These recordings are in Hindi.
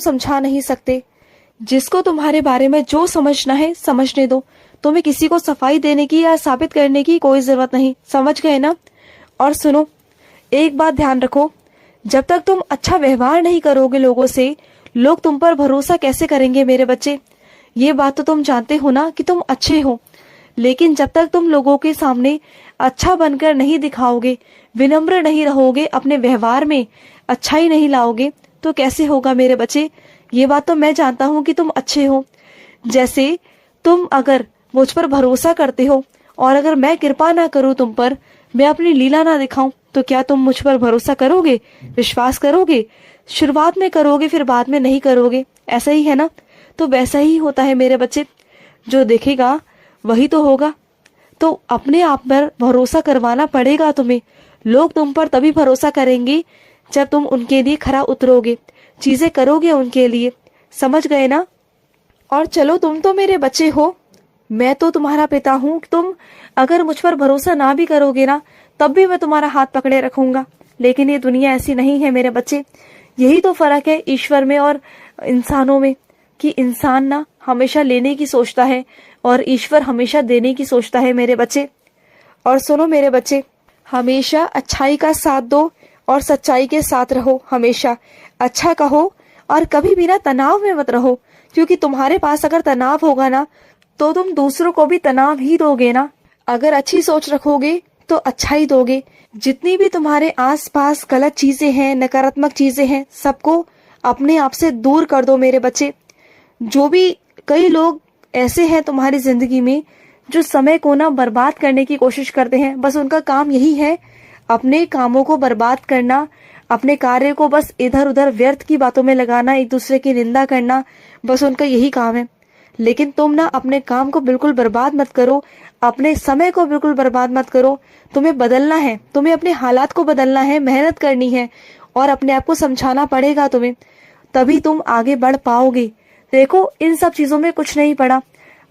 समझा नहीं सकते। जिसको तुम्हारे बारे में जो समझना है समझने दो। तुम्हें किसी को सफाई देने की या साबित करने की कोई जरूरत नहीं, समझ गए ना? और सुनो, एक बात ध्यान रखो, जब तक तुम अच्छा व्यवहार नहीं करोगे लोगों से, लोग तुम पर भरोसा कैसे करेंगे मेरे बच्चे? ये बात तो तुम जानते हो ना कि तुम अच्छे हो, लेकिन जब तक तुम लोगों के सामने अच्छा बनकर नहीं दिखाओगे, विनम्र नहीं रहोगे, अपने व्यवहार में अच्छाई नहीं लाओगे, तो कैसे होगा मेरे बच्चे? ये बात तो मैं जानता हूँ कि तुम अच्छे हो। जैसे तुम अगर मुझ पर भरोसा करते हो और अगर मैं कृपा ना करूँ तुम पर, मैं अपनी लीला ना दिखाऊं, तो क्या तुम मुझ पर भरोसा करोगे, विश्वास करोगे? शुरुआत में करोगे, फिर बाद में नहीं करोगे, ऐसा ही है ना? तो वैसा ही होता है मेरे बच्चे, जो देखेगा वही तो होगा। तो अपने आप पर भरोसा करवाना पड़ेगा तुम्हें। लोग तुम पर तभी भरोसा करेंगे जब तुम उनके लिए खरा उतरोगे, चीजें करोगे उनके लिए, समझ गए ना? और चलो, तुम तो मेरे बच्चे हो, मैं तो तुम्हारा पिता हूँ। तुम अगर मुझ पर भरोसा ना भी करोगे ना, तब भी मैं तुम्हारा हाथ पकड़े रखूंगा। लेकिन ये दुनिया ऐसी नहीं है मेरे बच्चे। यही तो फर्क है ईश्वर में और इंसानों में, कि इंसान ना हमेशा लेने की सोचता है और ईश्वर हमेशा देने की सोचता है मेरे बच्चे। और सुनो मेरे बच्चे, हमेशा अच्छाई का साथ दो और सच्चाई के साथ रहो। हमेशा अच्छा कहो और कभी भी ना तनाव में मत रहो, क्योंकि तुम्हारे पास अगर तनाव होगा ना, तो तुम दूसरों को भी तनाव ही दोगे ना। अगर अच्छी सोच रखोगे तो अच्छा ही दोगे। जितनी भी तुम्हारे आसपास गलत चीजें हैं, नकारात्मक चीजें हैं, सबको अपने आप से दूर कर दो मेरे बच्चे। जो भी कई लोग ऐसे हैं तुम्हारी जिंदगी में जो समय को ना बर्बाद करने की कोशिश करते हैं, बस उनका काम यही है, अपने कामों को बर्बाद करना, अपने कार्य को बस इधर उधर व्यर्थ की बातों में लगाना, एक दूसरे की निंदा करना, बस उनका यही काम है। लेकिन तुम ना अपने काम को बिल्कुल बर्बाद मत करो, अपने समय को बिल्कुल बर्बाद मत करो। तुम्हें बदलना है, तुम्हें अपने हालात को बदलना है, मेहनत करनी है और अपने आप को समझाना पड़ेगा तुम्हें, तभी तुम आगे बढ़ पाओगे। देखो, इन सब चीजों में कुछ नहीं पड़ा,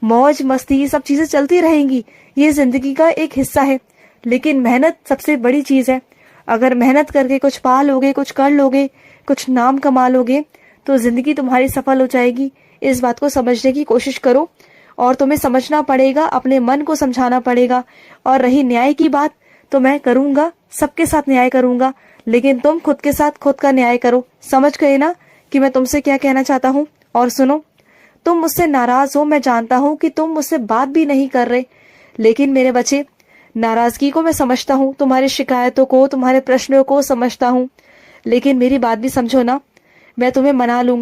मौज मस्ती सब चीजें चलती रहेंगी, ये जिंदगी का एक हिस्सा है। लेकिन मेहनत सबसे बड़ी चीज है। अगर मेहनत करके कुछ पा लोगे, कुछ कर लोगे, कुछ नाम कमा लोगे, तो जिंदगी तुम्हारी सफल हो जाएगी। इस बात को समझने की कोशिश करो और तुम्हें समझना पड़ेगा, अपने मन को समझाना पड़ेगा। और रही न्याय की बात, तो मैं करूंगा, सबके साथ न्याय करूंगा, लेकिन तुम खुद के साथ खुद का न्याय करो। समझ गए ना कि मैं तुमसे क्या कहना चाहता हूँ? और सुनो, तुम मुझसे नाराज हो, मैं जानता हूँ कि तुम मुझसे बात भी नहीं कर रहे, लेकिन मेरे बच्चे, नाराजगी को मैं समझता हूँ, तुम्हारी शिकायतों को, तुम्हारे प्रश्नों को समझता हूँ, लेकिन मेरी बात भी समझो ना, मैं तुम्हें मना लूंगा।